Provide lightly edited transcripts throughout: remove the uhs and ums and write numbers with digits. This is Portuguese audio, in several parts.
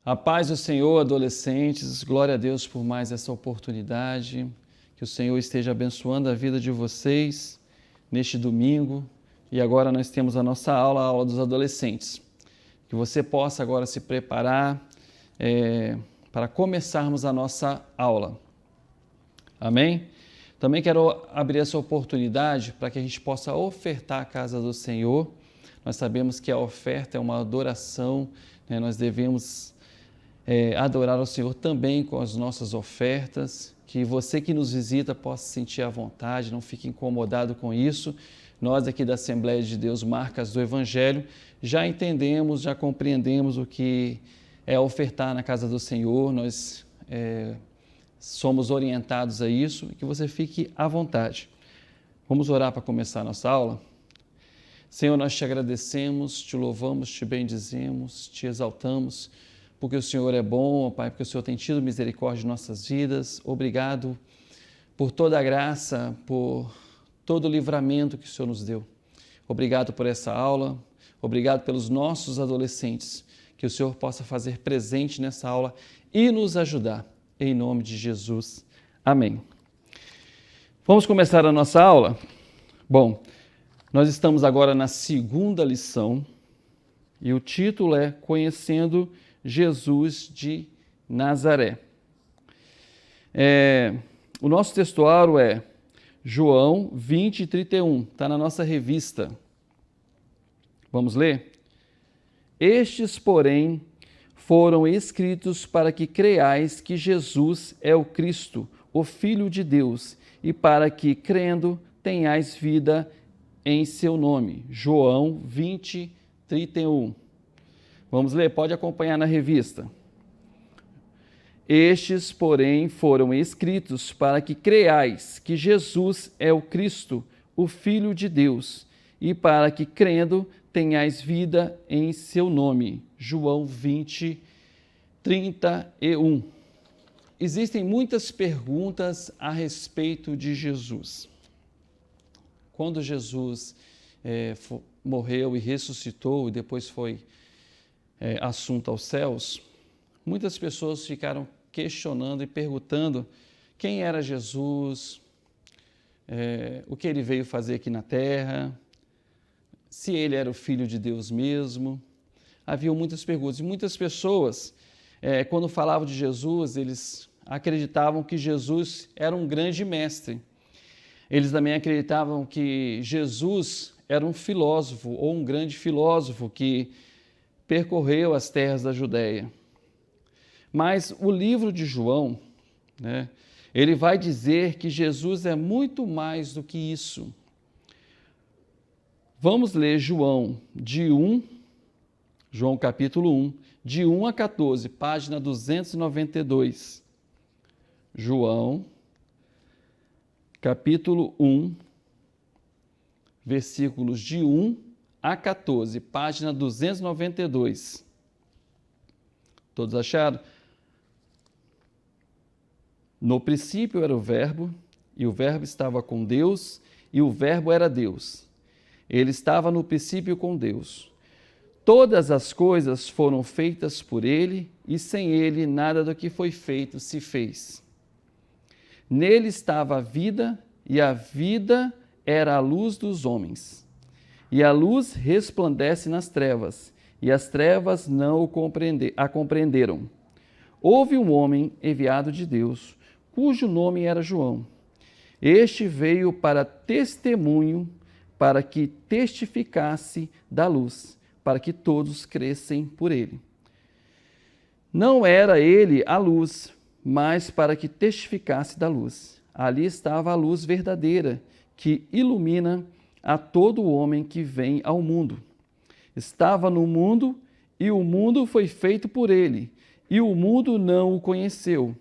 A paz do Senhor, adolescentes, glória a Deus por mais essa oportunidade, que o Senhor esteja abençoando a vida de vocês neste domingo. E agora nós temos a nossa aula, a aula dos adolescentes. Que você possa agora se preparar para começarmos a nossa aula. Amém? Também quero abrir essa oportunidade para que a gente possa ofertar a casa do Senhor. Nós sabemos que a oferta é uma adoração, né? Nós devemos adorar ao Senhor também com as nossas ofertas, que você que nos visita possa sentir à vontade, não fique incomodado com isso. Nós aqui da Assembleia de Deus, Marcas do Evangelho, já entendemos, já compreendemos o que é ofertar na casa do Senhor, nós somos orientados a isso, e que você fique à vontade. Vamos orar para começar a nossa aula? Senhor, nós te agradecemos, te louvamos, te bendizemos, te exaltamos, porque o Senhor é bom, ó Pai, porque o Senhor tem tido misericórdia de nossas vidas. Obrigado por toda a graça, por todo o livramento que o Senhor nos deu. Obrigado por essa aula, obrigado pelos nossos adolescentes, que o Senhor possa fazer presente nessa aula e nos ajudar, em nome de Jesus. Amém. Vamos começar a nossa aula? Bom, nós estamos agora na segunda lição e o título é Conhecendo Jesus de Nazaré. O nosso textuário é João 20, 31, está na nossa revista. Vamos ler? Estes, porém, foram escritos para que creiais que Jesus é o Cristo, o Filho de Deus, e para que, crendo, tenhais vida em seu nome. João 20, 31. Vamos ler? Pode acompanhar na revista. Estes, porém, foram escritos para que creiais que Jesus é o Cristo, o Filho de Deus, e para que, crendo, tenhais vida em seu nome. João 20, 31. Existem muitas perguntas a respeito de Jesus. Quando Jesus morreu e ressuscitou e depois foi assunto aos céus, muitas pessoas ficaram questionando e perguntando quem era Jesus, o que ele veio fazer aqui na terra, se ele era o Filho de Deus mesmo. Havia muitas perguntas. E muitas pessoas, quando falavam de Jesus, eles acreditavam que Jesus era um grande mestre. Eles também acreditavam que Jesus era um filósofo ou um grande filósofo que percorreu as terras da Judéia. Mas o livro de João, ele vai dizer que Jesus é muito mais do que isso. Vamos ler João capítulo 1, de 1 a 14, página 292. João, capítulo 1, versículos de 1 a 14, página 292. Todos acharam? No princípio era o Verbo, e o Verbo estava com Deus, e o Verbo era Deus. Ele estava no princípio com Deus. Todas as coisas foram feitas por ele, e sem ele nada do que foi feito se fez. Nele estava a vida, e a vida era a luz dos homens. E a luz resplandece nas trevas, e as trevas não a compreenderam. Houve um homem enviado de Deus, cujo nome era João. Este veio para testemunho, para que testificasse da luz, para que todos crescem por ele. Não era ele a luz, mas para que testificasse da luz. Ali estava a luz verdadeira, que ilumina a todo homem que vem ao mundo. Estava no mundo, e o mundo foi feito por ele, e o mundo não o conheceu.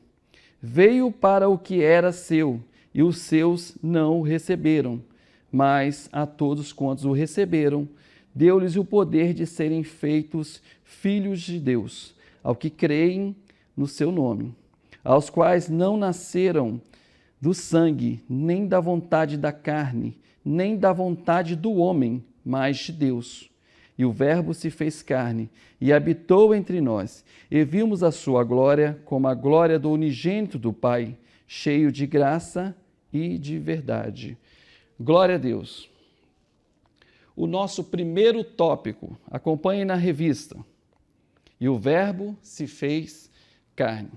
Veio para o que era seu, e os seus não o receberam. Mas a todos quantos o receberam, deu-lhes o poder de serem feitos filhos de Deus, ao que creem no seu nome, aos quais não nasceram do sangue, nem da vontade da carne, nem da vontade do homem, mas de Deus. E o Verbo se fez carne e habitou entre nós. E vimos a sua glória como a glória do unigênito do Pai, cheio de graça e de verdade. Glória a Deus. O nosso primeiro tópico, acompanhe na revista. E o Verbo se fez carne.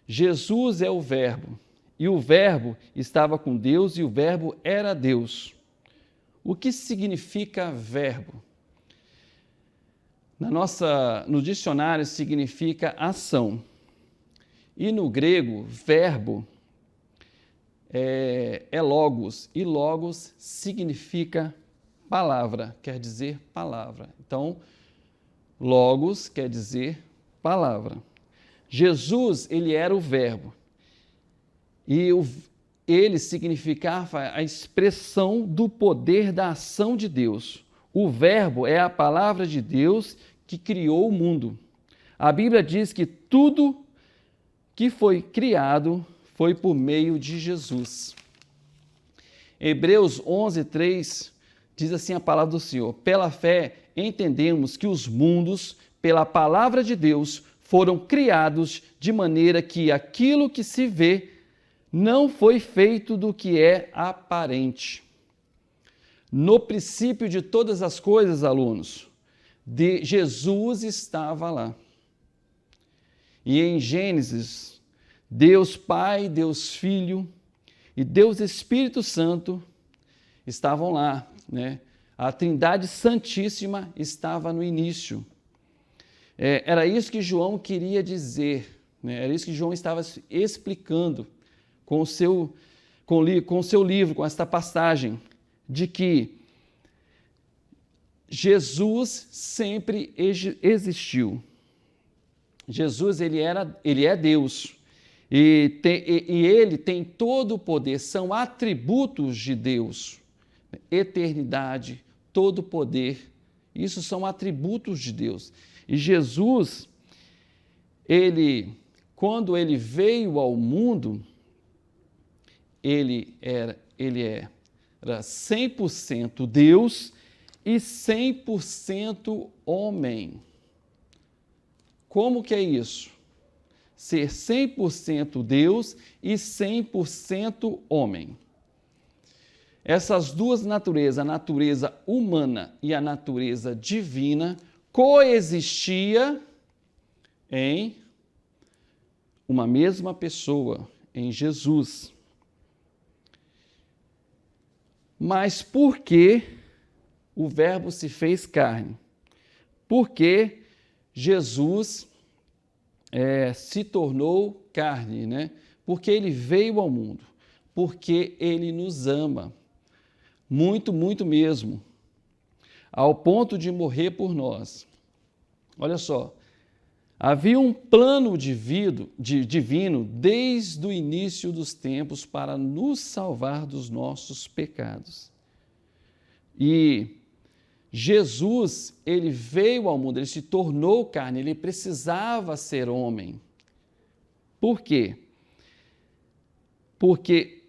Jesus é o Verbo. E o Verbo estava com Deus e o Verbo era Deus. O que significa verbo? No dicionário significa ação. E no grego, verbo é logos. E logos significa palavra, quer dizer palavra. Então, logos quer dizer palavra. Jesus, ele era o verbo. E ele significava a expressão do poder da ação de Deus. O verbo é a palavra de Deus que criou o mundo. A Bíblia diz que tudo que foi criado foi por meio de Jesus. Hebreus 11:3 diz assim a palavra do Senhor: pela fé entendemos que os mundos, pela palavra de Deus, foram criados de maneira que aquilo que se vê não foi feito do que é aparente. No princípio de todas as coisas, alunos, Jesus estava lá. E em Gênesis, Deus Pai, Deus Filho e Deus Espírito Santo estavam lá, né? A Trindade Santíssima estava no início. Era isso que João queria dizer, né? Era isso que João estava explicando com o seu livro, com esta passagem, de que Jesus sempre existiu. Jesus, ele é Deus. E ele tem todo o poder, são atributos de Deus. Eternidade, todo o poder, isso são atributos de Deus. E Jesus, quando ele veio ao mundo, ele era 100% Deus e 100% homem. Como que é isso? Ser 100% Deus e 100% homem. Essas duas naturezas, a natureza humana e a natureza divina, coexistia em uma mesma pessoa, em Jesus. Mas por que o Verbo se fez carne? Porque Jesus se tornou carne, né? Porque ele veio ao mundo, porque ele nos ama, muito, muito mesmo, ao ponto de morrer por nós. Olha só, havia um plano divino desde o início dos tempos para nos salvar dos nossos pecados. E Jesus, ele veio ao mundo, ele se tornou carne, ele precisava ser homem. Por quê? Porque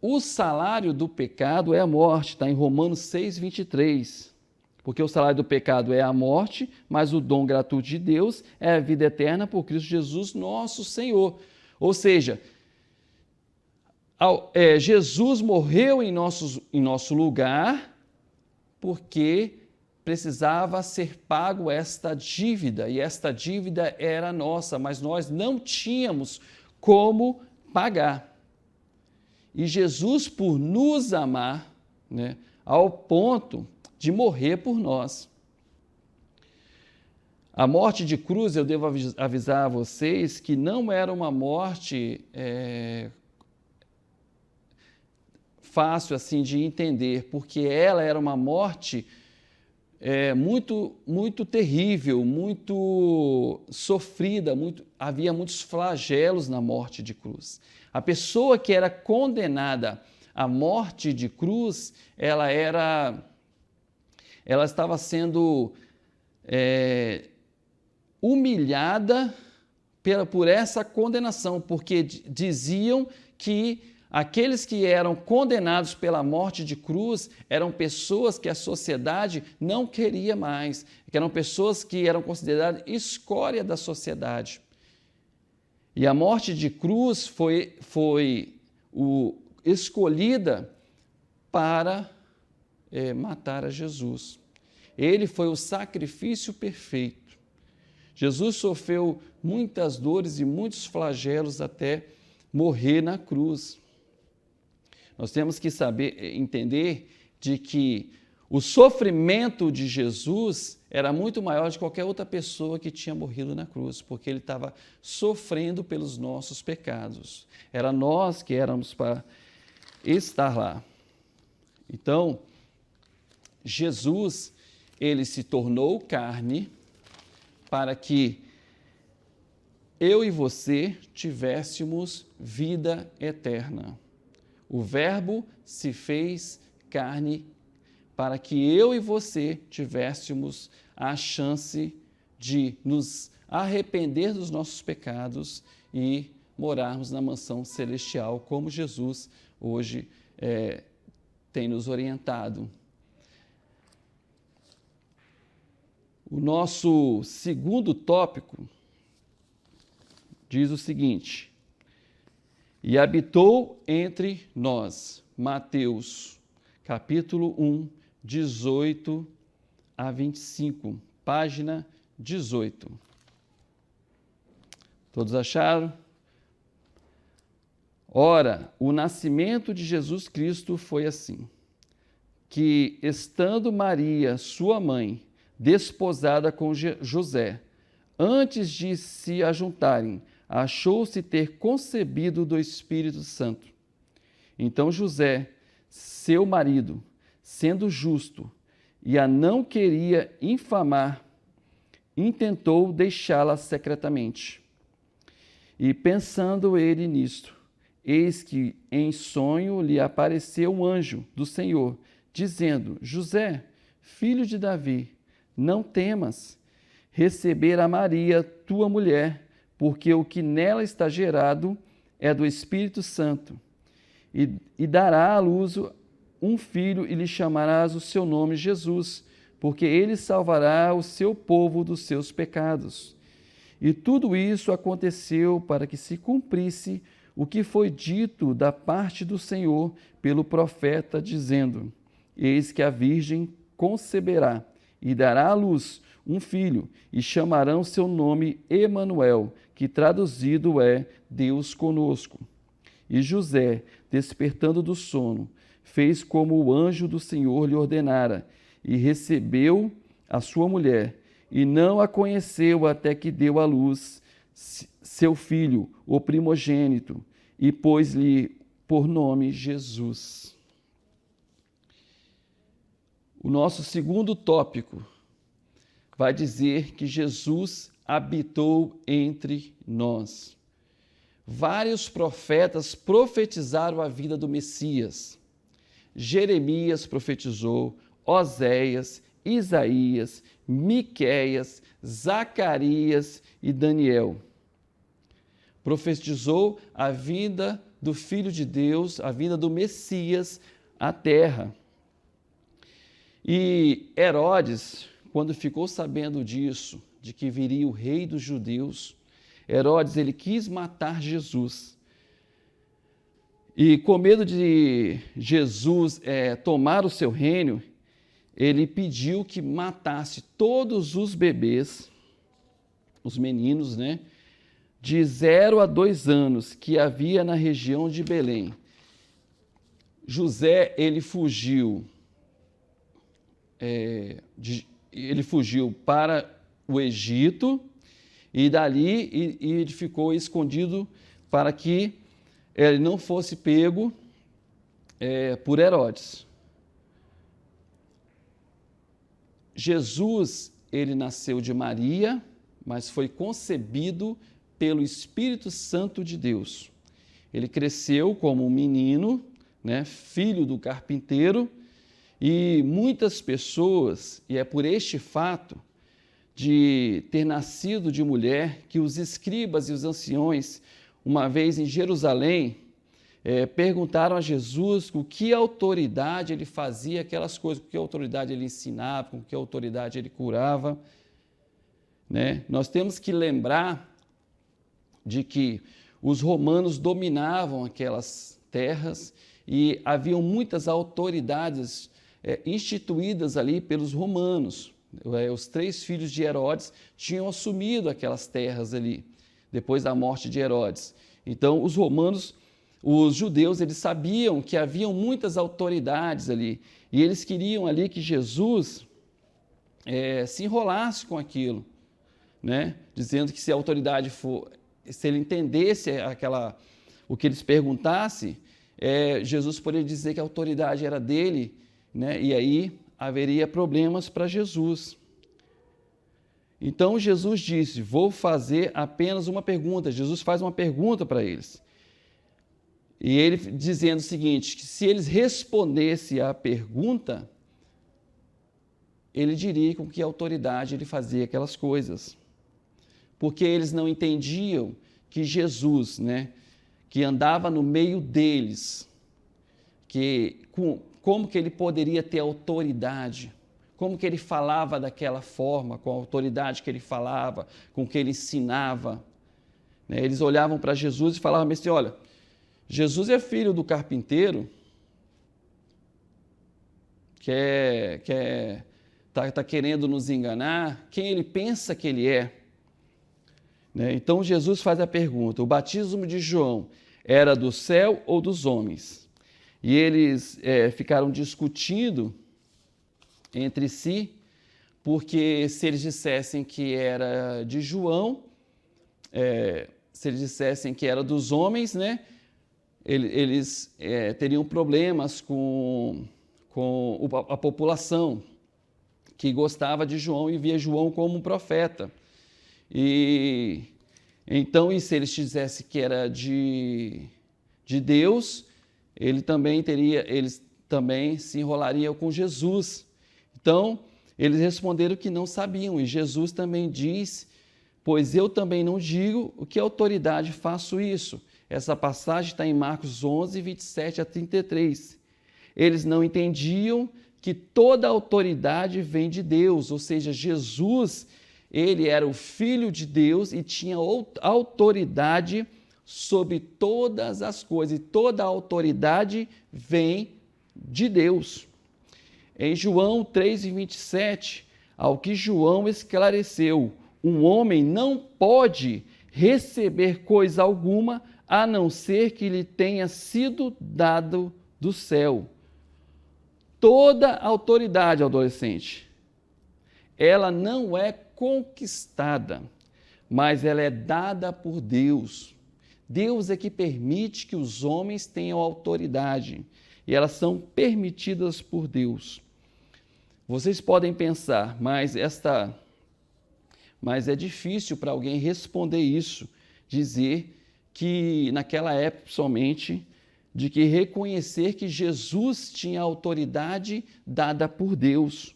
o salário do pecado é a morte, está em Romanos 6:23. Porque o salário do pecado é a morte, mas o dom gratuito de Deus é a vida eterna por Cristo Jesus, nosso Senhor. Ou seja, Jesus morreu em nosso lugar porque precisava ser pago esta dívida, e esta dívida era nossa, mas nós não tínhamos como pagar. E Jesus, por nos amar, né, ao ponto de morrer por nós. A morte de cruz, eu devo avisar a vocês que não era uma morte fácil assim de entender, porque ela era uma morte muito, muito terrível, muito sofrida, havia muitos flagelos na morte de cruz. A pessoa que era condenada à morte de cruz, ela estava sendo humilhada por essa condenação, porque diziam que Aqueles que eram condenados pela morte de cruz eram pessoas que a sociedade não queria mais, que eram pessoas que eram consideradas escória da sociedade. E a morte de cruz foi escolhida para matar a Jesus. Ele foi o sacrifício perfeito. Jesus sofreu muitas dores e muitos flagelos até morrer na cruz. Nós temos que entender de que o sofrimento de Jesus era muito maior de qualquer outra pessoa que tinha morrido na cruz, porque ele estava sofrendo pelos nossos pecados. Era nós que éramos para estar lá. Então, Jesus, ele se tornou carne para que eu e você tivéssemos vida eterna. O Verbo se fez carne para que eu e você tivéssemos a chance de nos arrepender dos nossos pecados e morarmos na mansão celestial, como Jesus hoje tem nos orientado. O nosso segundo tópico diz o seguinte: e habitou entre nós, Mateus, capítulo 1, 18 a 25, página 18. Todos acharam? Ora, o nascimento de Jesus Cristo foi assim, que, estando Maria, sua mãe, desposada com José, antes de se ajuntarem, achou-se ter concebido do Espírito Santo. Então José, seu marido, sendo justo e a não queria infamar, intentou deixá-la secretamente. E pensando ele nisto, eis que em sonho lhe apareceu um anjo do Senhor, dizendo: José, filho de Davi, não temas receber a Maria, tua mulher, porque o que nela está gerado é do Espírito Santo. E dará à luz um filho e lhe chamarás o seu nome Jesus, porque ele salvará o seu povo dos seus pecados. E tudo isso aconteceu para que se cumprisse o que foi dito da parte do Senhor pelo profeta, dizendo: eis que a virgem conceberá e dará à luz um filho, e chamarão seu nome Emanuel, que traduzido é Deus conosco. E José, despertando do sono, fez como o anjo do Senhor lhe ordenara, e recebeu a sua mulher, e não a conheceu até que deu à luz seu filho, o primogênito, e pôs-lhe por nome Jesus. O nosso segundo tópico vai dizer que Jesus habitou entre nós. Vários profetas profetizaram a vida do Messias. Jeremias profetizou, Oséias, Isaías, Miqueias, Zacarias e Daniel. Profetizou a vida do Filho de Deus, a vida do Messias, à terra. E Herodes, quando ficou sabendo disso, de que viria o rei dos judeus, Herodes, ele quis matar Jesus. E com medo de Jesus tomar o seu reino, ele pediu que matasse todos os bebês, os meninos, de 0 a 2 anos, que havia na região de Belém. José, ele fugiu para o Egito, e dali ele ficou escondido para que ele não fosse pego por Herodes. Jesus, ele nasceu de Maria, mas foi concebido pelo Espírito Santo de Deus. Ele cresceu como um menino, filho do carpinteiro, e muitas pessoas, e é por este fato de ter nascido de mulher, que os escribas e os anciões, uma vez em Jerusalém, perguntaram a Jesus com que autoridade ele fazia aquelas coisas, com que autoridade ele ensinava, com que autoridade ele curava. Né? Nós temos que lembrar de que os romanos dominavam aquelas terras e haviam muitas autoridades instituídas ali pelos romanos. Os 3 filhos de Herodes tinham assumido aquelas terras ali, depois da morte de Herodes. Então, os judeus, eles sabiam que haviam muitas autoridades ali, e eles queriam ali que Jesus se enrolasse com aquilo, né? Dizendo que se a autoridade se ele entendesse o que eles perguntassem, Jesus poderia dizer que a autoridade era dele, né? E aí haveria problemas para Jesus. Então Jesus disse, vou fazer apenas uma pergunta. Jesus faz uma pergunta para eles. E ele dizendo o seguinte, que se eles respondessem à pergunta, ele diria com que autoridade ele fazia aquelas coisas. Porque eles não entendiam que Jesus, né, que andava no meio deles, como que ele poderia ter autoridade, como que ele falava daquela forma, com a autoridade que ele falava, com que ele ensinava. Né? Eles olhavam para Jesus e falavam assim, olha, Jesus é filho do carpinteiro, está querendo nos enganar, quem ele pensa que ele é? Né? Então Jesus faz a pergunta, o batismo de João era do céu ou dos homens? E eles ficaram discutindo entre si, porque se eles dissessem que era de João, se eles dissessem que era dos homens, né, eles teriam problemas com a população que gostava de João e via João como um profeta. Então, se eles dissessem que era de Deus, eles também se enrolariam com Jesus. Então, eles responderam que não sabiam, e Jesus também diz, pois eu também não digo o que autoridade faço isso. Essa passagem está em Marcos 11, 27 a 33. Eles não entendiam que toda autoridade vem de Deus, ou seja, Jesus, ele era o Filho de Deus e tinha autoridade sobre todas as coisas, e toda a autoridade vem de Deus. Em João 3,27, ao que João esclareceu, um homem não pode receber coisa alguma a não ser que lhe tenha sido dado do céu. Toda autoridade, adolescente, ela não é conquistada, mas ela é dada por Deus. Deus é que permite que os homens tenham autoridade, e elas são permitidas por Deus. Vocês podem pensar, mas é difícil para alguém responder isso, dizer que naquela época somente, de que reconhecer que Jesus tinha autoridade dada por Deus,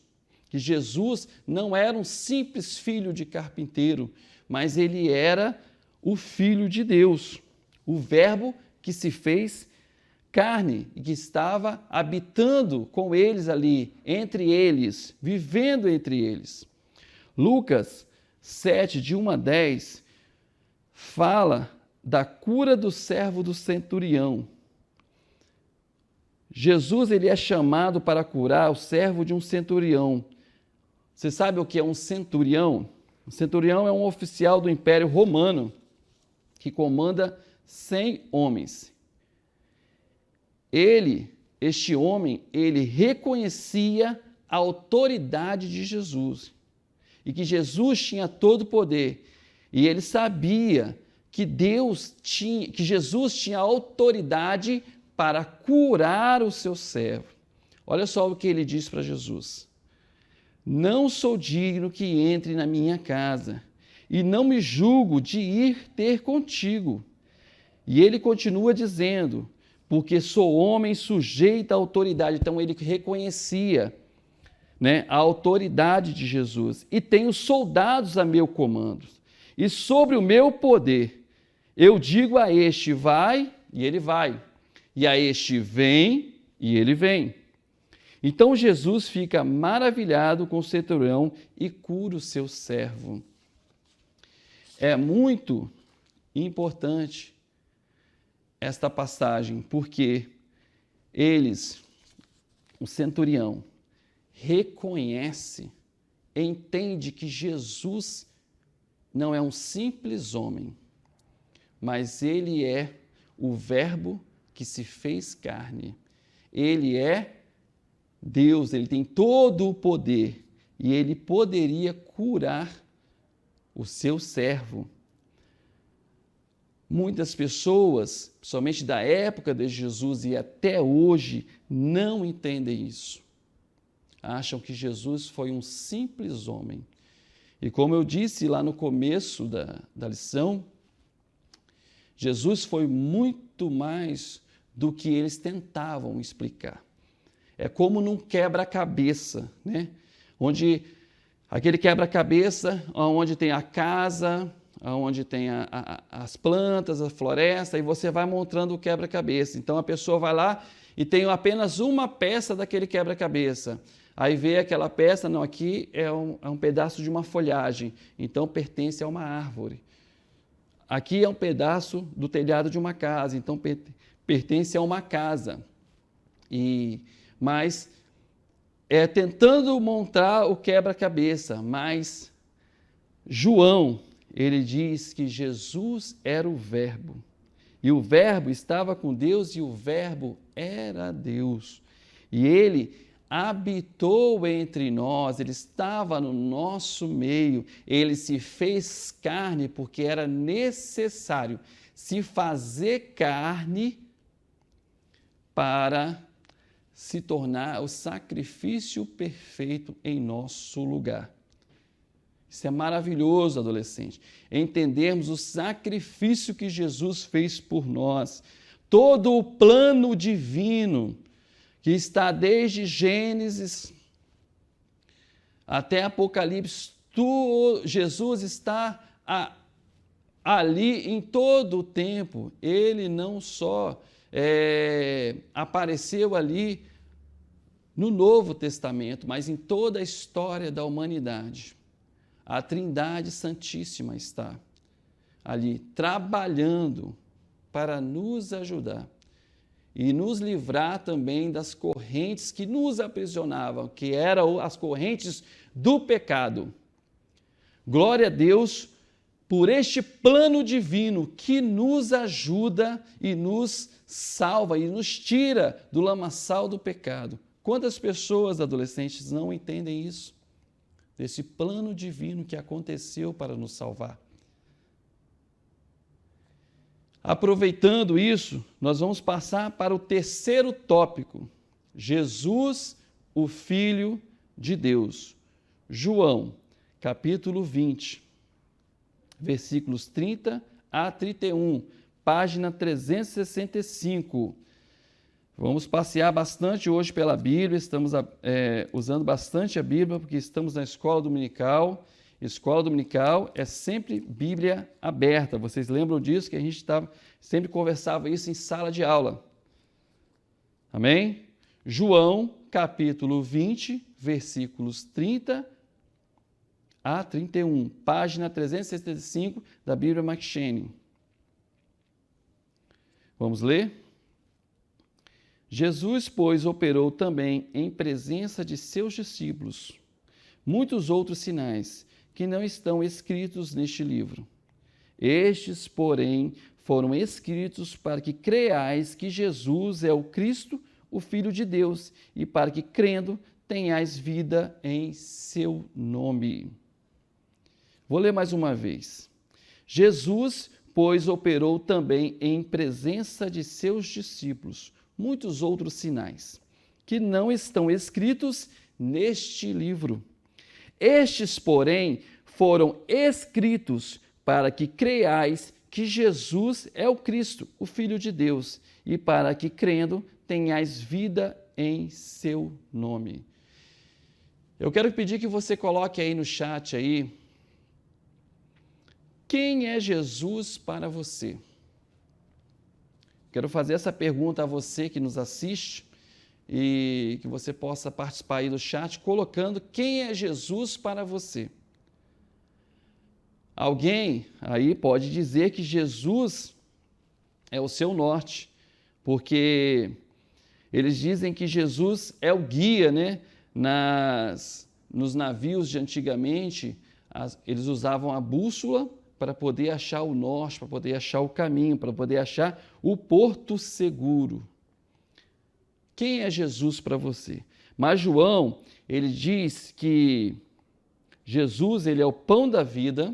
que Jesus não era um simples filho de carpinteiro, mas ele era o Filho de Deus, o Verbo que se fez carne e que estava habitando com eles ali, entre eles, vivendo entre eles. Lucas 7, de 1 a 10, fala da cura do servo do centurião. Jesus ele é chamado para curar o servo de um centurião. Você sabe o que é um centurião? Um centurião é um oficial do Império Romano que comanda 100 homens. Este homem, ele reconhecia a autoridade de Jesus e que Jesus tinha todo o poder. E ele sabia que Jesus tinha autoridade para curar o seu servo. Olha só o que ele diz para Jesus. Não sou digno que entre na minha casa, e não me julgo de ir ter contigo. E ele continua dizendo, porque sou homem sujeito à autoridade. Então ele reconhecia, né, a autoridade de Jesus. E tenho soldados a meu comando. E sobre o meu poder, eu digo a este, vai, e ele vai. e a este vem, e ele vem. Então Jesus fica maravilhado com o centurião e cura o seu servo. É muito importante esta passagem, porque o centurião, reconhece, entende que Jesus não é um simples homem, mas ele é o Verbo que se fez carne. Ele é Deus, ele tem todo o poder e ele poderia curar o seu servo. Muitas pessoas, somente da época de Jesus e até hoje, não entendem isso. Acham que Jesus foi um simples homem. E como eu disse lá no começo da lição, Jesus foi muito mais do que eles tentavam explicar. É como num quebra-cabeça, né? Onde aquele quebra-cabeça, onde tem a casa, onde tem as plantas, a floresta, e você vai montando o quebra-cabeça. Então a pessoa vai lá e tem apenas uma peça daquele quebra-cabeça. Aí vê aquela peça, não, aqui é um pedaço de uma folhagem, então pertence a uma árvore. Aqui é um pedaço do telhado de uma casa, então pertence a uma casa. Mas é tentando montar o quebra-cabeça, mas João, ele diz que Jesus era o Verbo, e o Verbo estava com Deus, e o Verbo era Deus. E ele habitou entre nós, ele estava no nosso meio, ele se fez carne porque era necessário se fazer carne para se tornar o sacrifício perfeito em nosso lugar. Isso é maravilhoso, adolescente, entendermos o sacrifício que Jesus fez por nós, todo o plano divino que está desde Gênesis até Apocalipse, Jesus está ali em todo o tempo. Ele não só apareceu ali no Novo Testamento, mas em toda a história da humanidade. A Trindade Santíssima está ali trabalhando para nos ajudar e nos livrar também das correntes que nos aprisionavam, que eram as correntes do pecado. Glória a Deus por este plano divino que nos ajuda e nos salva e nos tira do lamaçal do pecado. Quantas pessoas, adolescentes, não entendem isso? Desse plano divino que aconteceu para nos salvar. Aproveitando isso, nós vamos passar para o terceiro tópico. Jesus, o Filho de Deus. João, capítulo 20, versículos 30 a 31, página 365. Vamos passear bastante hoje pela Bíblia, estamos usando bastante a Bíblia, porque estamos na escola dominical. Escola dominical é sempre Bíblia aberta. Vocês lembram disso, que a gente sempre conversava isso em sala de aula. Amém? João, capítulo 20, versículos 30 a 31, página 375 da Bíblia McCheyne. Vamos ler? Jesus, pois, operou também em presença de seus discípulos muitos outros sinais que não estão escritos neste livro. Estes, porém, foram escritos para que creiais que Jesus é o Cristo, o Filho de Deus, e para que, crendo, tenhais vida em seu nome. Vou ler mais uma vez. Jesus, pois, operou também em presença de seus discípulos muitos outros sinais, que não estão escritos neste livro. Estes, porém, foram escritos para que creiais que Jesus é o Cristo, o Filho de Deus, e para que, crendo, tenhais vida em seu nome. Eu quero pedir que você coloque aí no chat aí, quem é Jesus para você? Quero fazer essa pergunta a você que nos assiste e que você possa participar aí do chat colocando quem é Jesus para você. Alguém aí pode dizer que Jesus é o seu norte, porque eles dizem que Jesus é o guia, né? Nos navios de antigamente, eles usavam a bússola para poder achar o norte, para poder achar o caminho, para poder achar o porto seguro. Quem é Jesus para você? Mas João, ele diz que Jesus, ele é o pão da vida,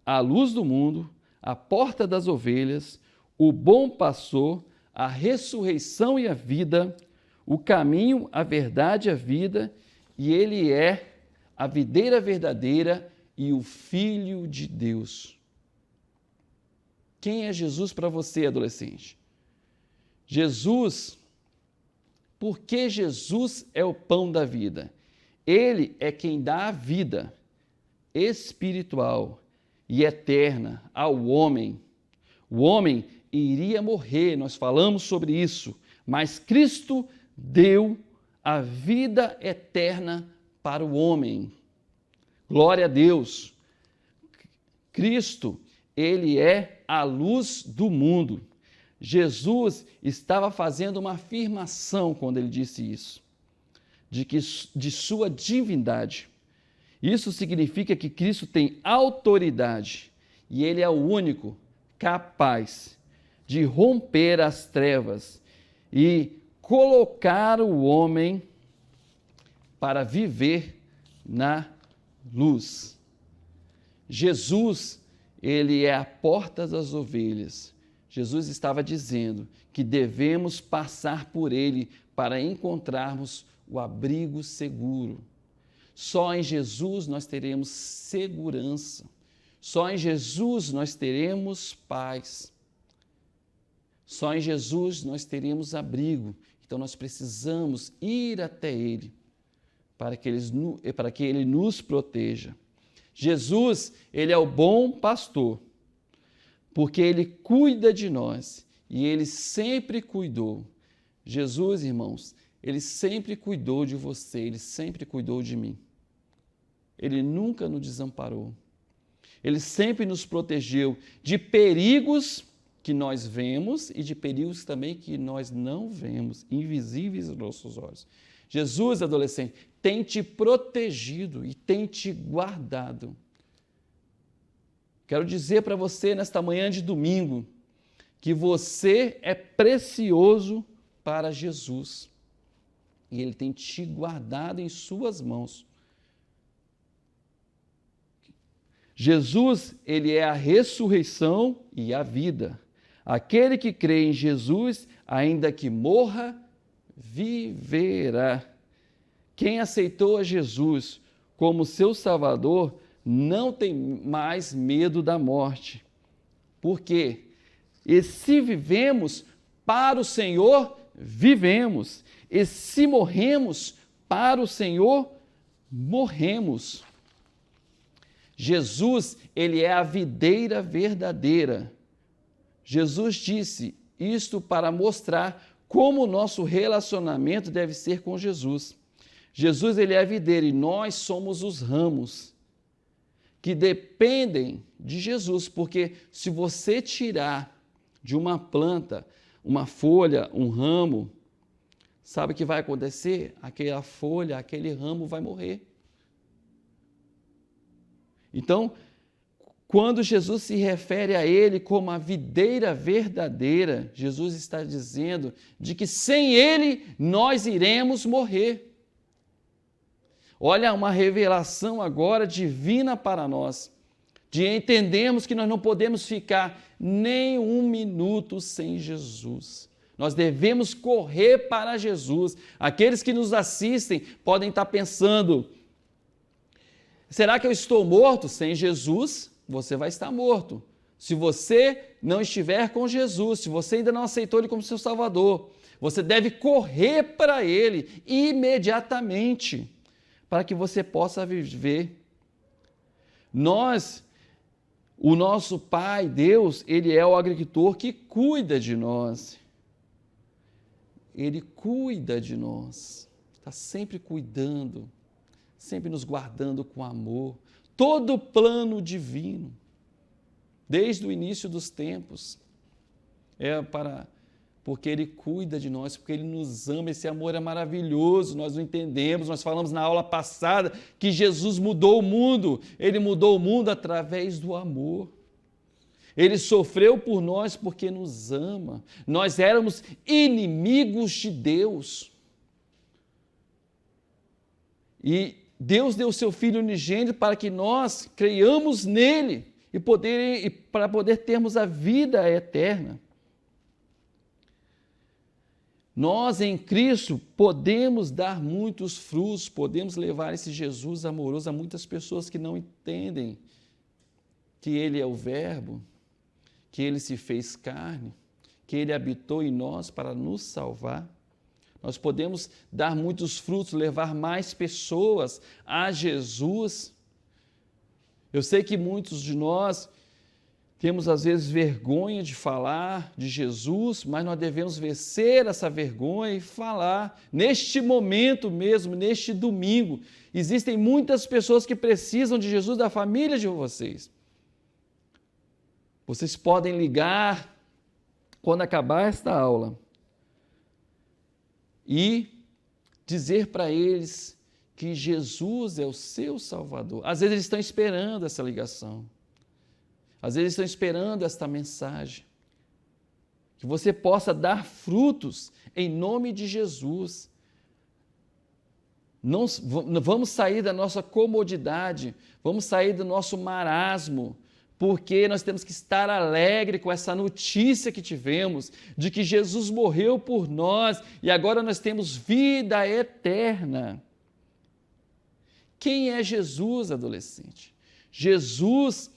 a luz do mundo, a porta das ovelhas, o bom pastor, a ressurreição e a vida, o caminho, a verdade e a vida, e ele é a videira verdadeira e o Filho de Deus. Quem é Jesus para você, adolescente? Jesus, porque Jesus é o pão da vida. Ele é quem dá a vida espiritual e eterna ao homem. O homem iria morrer, nós falamos sobre isso, mas Cristo deu a vida eterna para o homem. Glória a Deus. Cristo, ele é a luz do mundo. Jesus estava fazendo uma afirmação quando ele disse isso, de sua divindade. Isso significa que Cristo tem autoridade e ele é o único capaz de romper as trevas e colocar o homem para viver na luz. Jesus, ele é a porta das ovelhas. Jesus estava dizendo que devemos passar por ele para encontrarmos o abrigo seguro. Só em Jesus nós teremos segurança. Só em Jesus nós teremos paz. Só em Jesus nós teremos abrigo. Então nós precisamos ir até ele para que ele nos proteja. Jesus, ele é o bom pastor, porque ele cuida de nós e ele sempre cuidou. Jesus, irmãos, ele sempre cuidou de você, ele sempre cuidou de mim. Ele nunca nos desamparou. Ele sempre nos protegeu de perigos que nós vemos e de perigos também que nós não vemos, invisíveis aos nossos olhos. Jesus, adolescente, tem te protegido e tem te guardado. Quero dizer para você nesta manhã de domingo que você é precioso para Jesus e Ele tem te guardado em suas mãos. Jesus, ele é a ressurreição e a vida. Aquele que crê em Jesus, ainda que morra, viverá. Quem aceitou a Jesus como seu Salvador não tem mais medo da morte. Por quê? E se vivemos para o Senhor, vivemos. E se morremos para o Senhor, morremos. Jesus, ele é a videira verdadeira. Jesus disse isto para mostrar como o nosso relacionamento deve ser com Jesus. Jesus, ele é a videira e nós somos os ramos que dependem de Jesus, porque se você tirar de uma planta, uma folha, um ramo, sabe o que vai acontecer? Aquela folha, aquele ramo vai morrer. Então, quando Jesus se refere a ele como a videira verdadeira, Jesus está dizendo de que sem ele nós iremos morrer. Olha, uma revelação agora divina para nós, de entendermos que nós não podemos ficar nem um minuto sem Jesus. Nós devemos correr para Jesus. Aqueles que nos assistem podem estar pensando, será que eu estou morto? Sem Jesus, você vai estar morto. Se você não estiver com Jesus, se você ainda não aceitou Ele como seu Salvador, você deve correr para Ele imediatamente, para que você possa viver. O nosso Pai, Deus, Ele é o agricultor que cuida de nós. Ele cuida de nós, está sempre cuidando, sempre nos guardando com amor. Todo o plano divino, desde o início dos tempos, porque Ele cuida de nós, porque Ele nos ama. Esse amor é maravilhoso, nós o entendemos. Nós falamos na aula passada que Jesus mudou o mundo. Ele mudou o mundo através do amor. Ele sofreu por nós porque nos ama. Nós éramos inimigos de Deus. E Deus deu o seu Filho unigênito para que nós creiamos nele e para poder termos a vida eterna. Nós em Cristo podemos dar muitos frutos, podemos levar esse Jesus amoroso a muitas pessoas que não entendem que Ele é o Verbo, que Ele se fez carne, que Ele habitou em nós para nos salvar. Nós podemos dar muitos frutos, levar mais pessoas a Jesus. Eu sei que muitos de nós temos às vezes vergonha de falar de Jesus, mas nós devemos vencer essa vergonha e falar. Neste momento mesmo, neste domingo, existem muitas pessoas que precisam de Jesus, da família de vocês. Vocês podem ligar quando acabar esta aula e dizer para eles que Jesus é o seu Salvador. Às vezes eles estão esperando essa ligação. Às vezes estão esperando esta mensagem. Que você possa dar frutos em nome de Jesus. Não vamos sair da nossa comodidade, vamos sair do nosso marasmo, porque nós temos que estar alegre com essa notícia que tivemos, de que Jesus morreu por nós e agora nós temos vida eterna. Quem é Jesus, adolescente? Jesus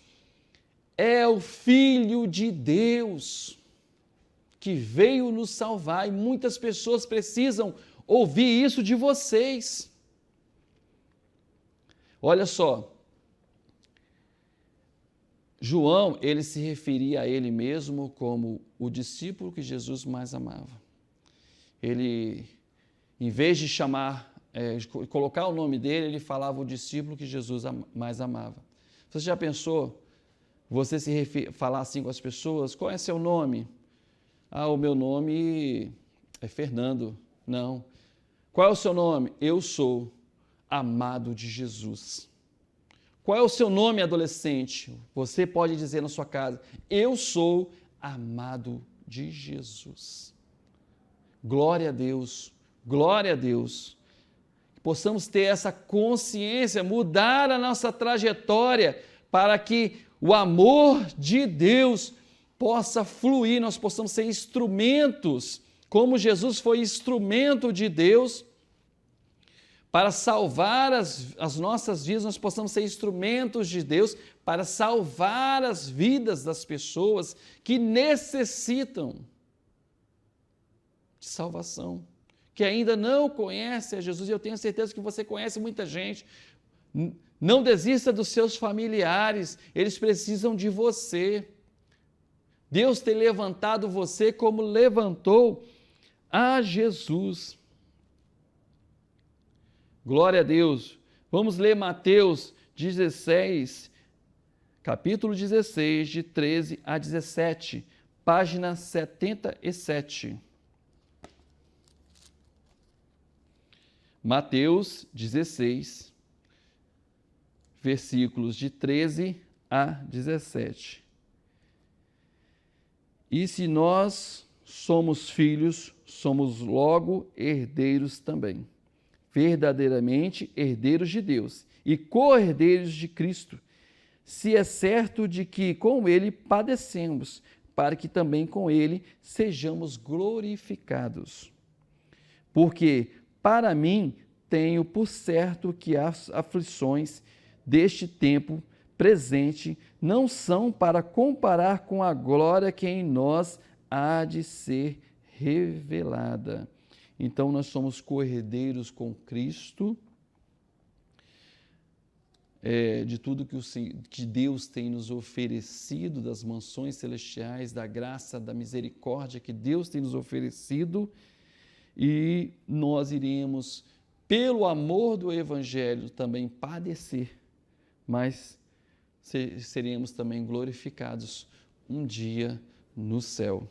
é o Filho de Deus, que veio nos salvar, e muitas pessoas precisam ouvir isso de vocês. Olha só, João, ele se referia a ele mesmo como o discípulo que Jesus mais amava. Ele, em vez de colocar o nome dele, ele falava o discípulo que Jesus mais amava. Você já pensou, você falar assim com as pessoas, qual é seu nome? Ah, o meu nome é Fernando. Não. Qual é o seu nome? Eu sou amado de Jesus. Qual é o seu nome, adolescente? Você pode dizer na sua casa, eu sou amado de Jesus. Glória a Deus, glória a Deus. Que possamos ter essa consciência, mudar a nossa trajetória para que o amor de Deus possa fluir, nós possamos ser instrumentos, como Jesus foi instrumento de Deus, para salvar as nossas vidas, nós possamos ser instrumentos de Deus para salvar as vidas das pessoas que necessitam de salvação, que ainda não conhecem a Jesus, e eu tenho certeza que você conhece muita gente. Não desista dos seus familiares, eles precisam de você. Deus tem levantado você como levantou a Jesus. Glória a Deus. Vamos ler Mateus 16, capítulo 16, de 13 a 17, página 77. Mateus 16, versículos de 13 a 17. E se nós somos filhos, somos logo herdeiros também, verdadeiramente herdeiros de Deus e co-herdeiros de Cristo, se é certo de que com Ele padecemos, para que também com Ele sejamos glorificados. Porque, para mim, tenho por certo que as aflições deste tempo presente não são para comparar com a glória que em nós há de ser revelada. Então, nós somos co-herdeiros com Cristo. de tudo que Deus tem nos oferecido, das mansões celestiais, da graça, da misericórdia que Deus tem nos oferecido, e nós iremos, pelo amor do Evangelho, também padecer, mas seremos também glorificados um dia no céu.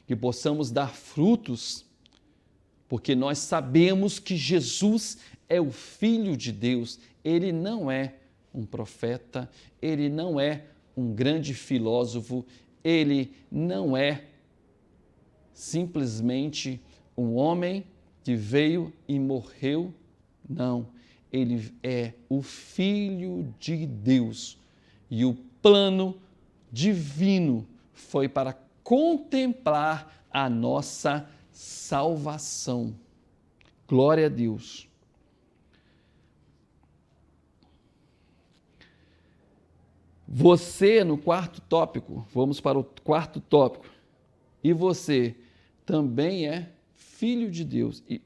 Que possamos dar frutos, porque nós sabemos que Jesus é o Filho de Deus. Ele não é um profeta, ele não é um grande filósofo, ele não é simplesmente um homem que veio e morreu. Não, ele é o Filho de Deus. E o plano divino foi para contemplar a nossa salvação. Glória a Deus. Você, no quarto tópico, vamos para o quarto tópico, e você também é filho de Deus. E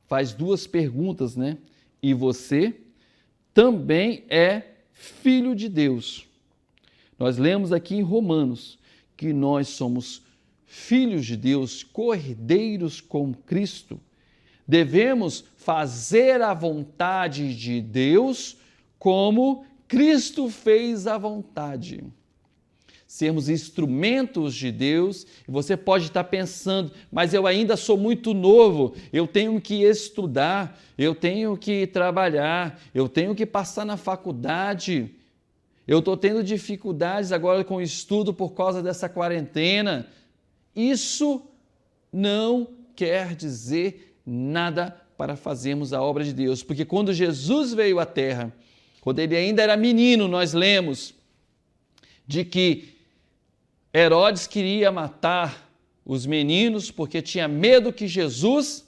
faz duas perguntas, né? E você também é filho de Deus. Nós lemos aqui em Romanos que nós somos filhos de Deus, cordeiros com Cristo. Devemos fazer a vontade de Deus como Cristo fez a vontade. Sermos instrumentos de Deus. E você pode estar pensando, mas eu ainda sou muito novo, eu tenho que estudar, eu tenho que trabalhar, eu tenho que passar na faculdade, eu estou tendo dificuldades agora com o estudo por causa dessa quarentena. Isso não quer dizer nada para fazermos a obra de Deus, porque quando Jesus veio à Terra, quando ele ainda era menino, nós lemos de que Herodes queria matar os meninos porque tinha medo que Jesus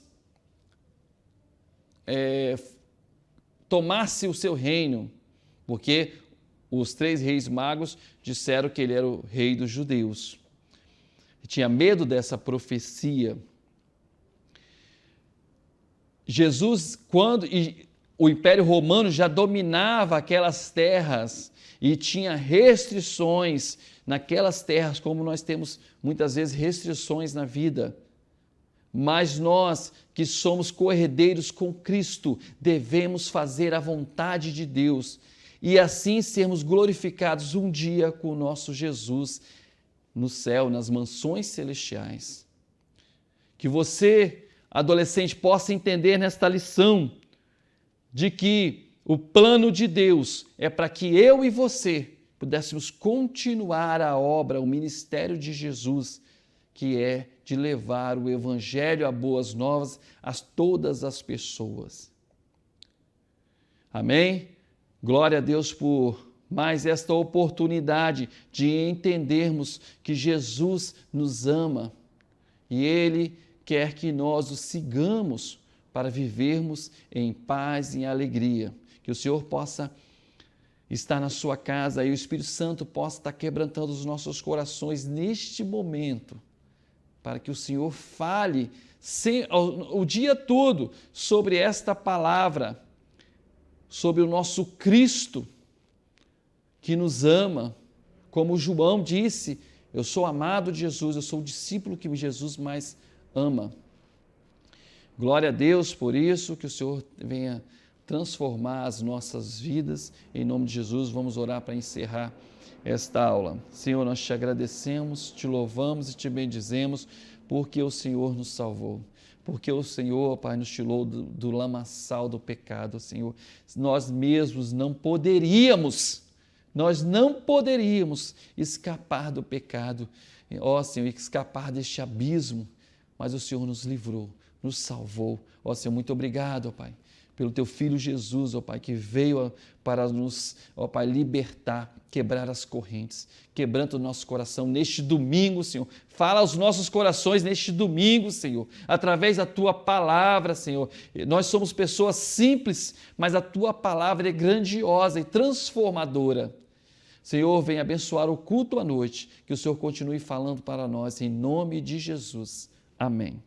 tomasse o seu reino, porque os 3 reis magos disseram que ele era o rei dos judeus. Tinha medo dessa profecia. Jesus, quando o Império Romano já dominava aquelas terras e tinha restrições naquelas terras, como nós temos muitas vezes restrições na vida. Mas nós que somos cordeiros com Cristo, devemos fazer a vontade de Deus e assim sermos glorificados um dia com o nosso Jesus no céu, nas mansões celestiais. Que você, adolescente, possa entender nesta lição de que o plano de Deus é para que eu e você pudéssemos continuar a obra, o ministério de Jesus, que é de levar o Evangelho, a boas novas, a todas as pessoas. Amém? Glória a Deus por mais esta oportunidade de entendermos que Jesus nos ama e Ele quer que nós o sigamos para vivermos em paz e em alegria. Que o Senhor possa estar na sua casa e o Espírito Santo possa estar quebrantando os nossos corações neste momento, para que o Senhor fale o dia todo sobre esta palavra, sobre o nosso Cristo, que nos ama, como João disse, eu sou amado de Jesus, eu sou o discípulo que Jesus mais ama. Glória a Deus por isso, que o Senhor venha transformar as nossas vidas. Em nome de Jesus, vamos orar para encerrar esta aula. Senhor, nós te agradecemos, te louvamos e te bendizemos, porque o Senhor nos salvou. Porque o Senhor, Pai, nos tirou do lamaçal do pecado, Senhor. Nós mesmos não poderíamos escapar do pecado, ó Senhor, escapar deste abismo, mas o Senhor nos livrou, nos salvou. Ó Senhor, muito obrigado, ó Pai, pelo Teu Filho Jesus, ó Pai, que veio para nos, ó Pai, libertar, quebrar as correntes. Quebranta o nosso coração neste domingo, Senhor. Fala aos nossos corações neste domingo, Senhor, através da Tua palavra, Senhor. Nós somos pessoas simples, mas a Tua palavra é grandiosa e transformadora. Senhor, venha abençoar o culto à noite, que o Senhor continue falando para nós, em nome de Jesus. Amém.